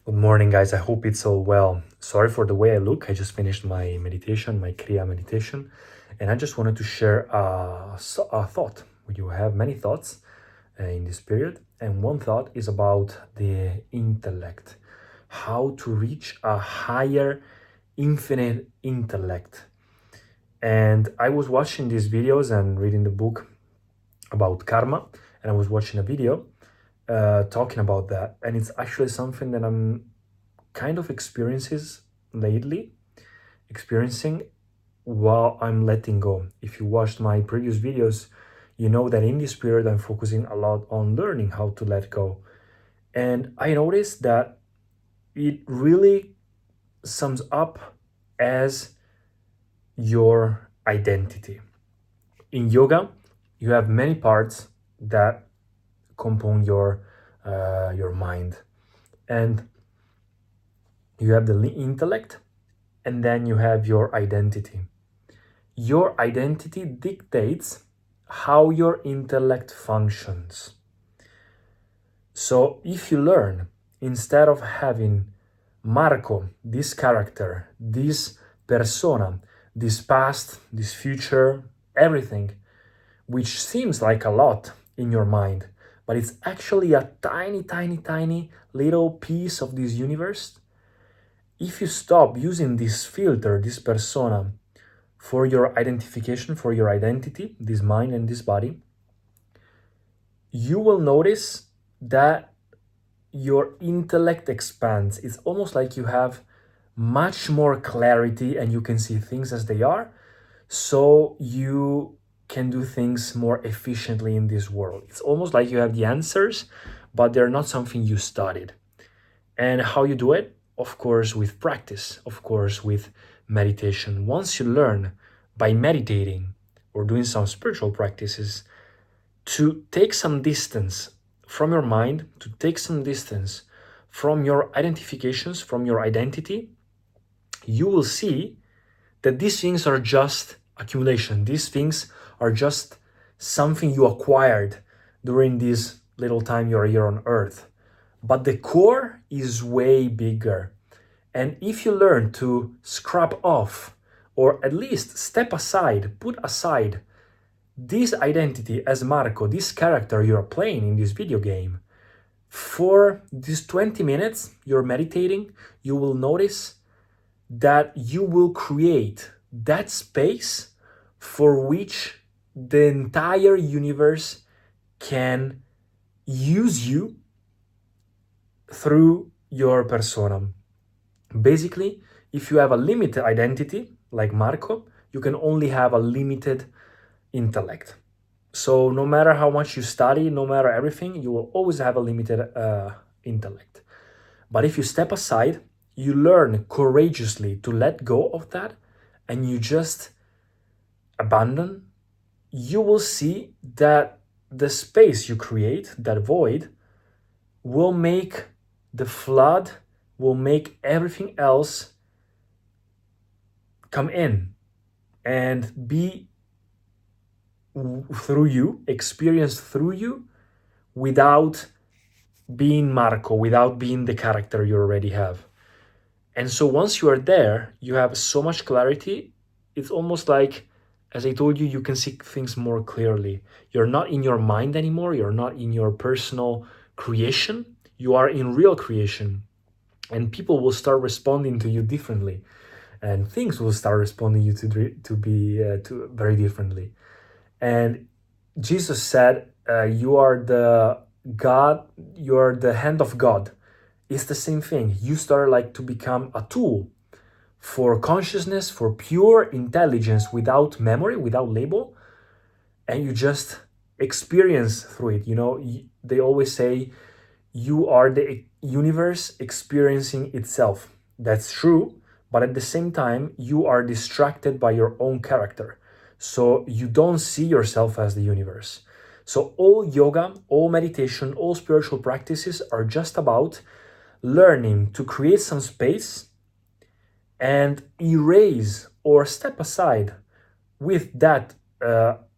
Good morning, guys. I hope it's all well. Sorry for the way I look. I just finished my meditation, my Kriya meditation, and I just wanted to share a thought. You have many thoughts in this period, and one thought is about the intellect, how to reach a higher, infinite intellect. And I was watching these videos and reading the book about karma, and I was watching a video talking about that, and it's actually something that I'm kind of experiencing while I'm letting go. If you watched my previous videos, you know that in this period I'm focusing a lot on learning how to let go. And I noticed that it really sums up as your identity. In yoga, you have many parts that compose your mind, and you have the intellect, and then you have your identity. Your identity dictates how your intellect functions. So if you learn, instead of having Marco, this character, this persona, this past, this future, everything, which seems like a lot in your mind, but it's actually a tiny, tiny, tiny little piece of this universe. If you stop using this filter, this persona, for your identification, for your identity, this mind and this body, you will notice that your intellect expands. It's almost like you have much more clarity and you can see things as they are, so you can do things more efficiently in this world. It's almost like you have the answers, but they're not something you studied. And how you do it? Of course, with practice, of course, with meditation. Once you learn by meditating or doing some spiritual practices to take some distance from your mind, to take some distance from your identifications, from your identity, you will see that these things are just accumulation. These things are just something you acquired during this little time you're here on earth. But the core is way bigger. And if you learn to scrap off, or at least step aside, put aside this identity as Marco, this character you're playing in this video game, for these 20 minutes you're meditating, you will notice that you will create that space for which the entire universe can use you through your persona. Basically, if you have a limited identity, like Marco, you can only have a limited intellect. So no matter how much you study, no matter everything, you will always have a limited intellect. But if you step aside, you learn courageously to let go of that, and you just abandon, you will see that the space you create, that void, will make the flood, will make everything else come in and be through you, experienced through you, without being Marco, without being the character you already have. And so once you are there, you have so much clarity. It's almost like, as I told you, you can see things more clearly. You're not in your mind anymore. You're not in your personal creation. You are in real creation. And people will start responding to you differently. And things will start responding you to very differently. And Jesus said, you are the God, you are the hand of God. It's the same thing. You start like to become a tool for consciousness, for pure intelligence without memory, without label, and you just experience through it. You know, they always say you are the universe experiencing itself. That's true, but at the same time, you are distracted by your own character. So you don't see yourself as the universe. So all yoga, all meditation, all spiritual practices are just about learning to create some space and erase or step aside with that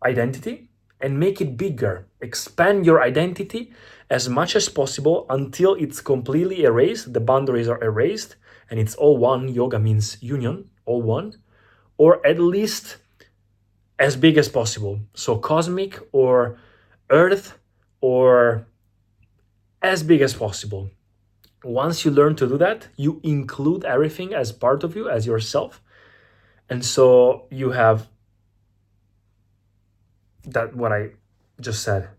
identity and make it bigger. Expand your identity as much as possible until it's completely erased, the boundaries are erased, and it's all one. Yoga means union, all one, or at least as big as possible. So cosmic or earth, or as big as possible. Once you learn to do that, you include everything as part of you, as yourself. And so you have that, what I just said.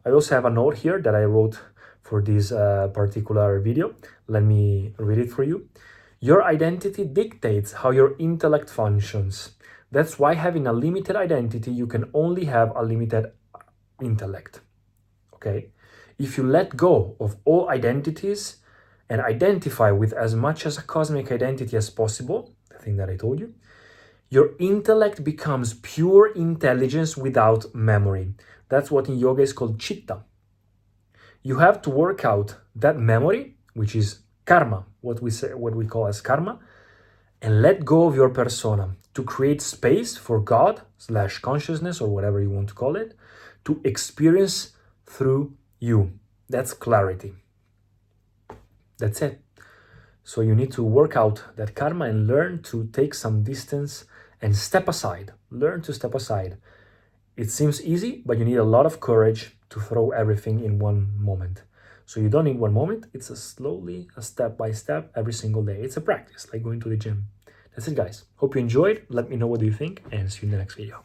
I also have a note here that I wrote for this particular video. Let me read it for you. Your identity dictates how your intellect functions. That's why having a limited identity, you can only have a limited intellect. Okay? If you let go of all identities and identify with as much as a cosmic identity as possible, the thing that I told you, your intellect becomes pure intelligence without memory. That's what in yoga is called chitta. You have to work out that memory, which is karma, what we call as karma, and let go of your persona to create space for God / consciousness, or whatever you want to call it, to experience through you. That's clarity. That's it. So you need to work out that karma and learn to take some distance and step aside. Learn to step aside. It seems easy, but you need a lot of courage to throw everything in one moment. So you don't need one moment. It's a step by step, every single day. It's a practice, like going to the gym. That's it, guys. Hope you enjoyed. Let me know what you think, and see you in the next video.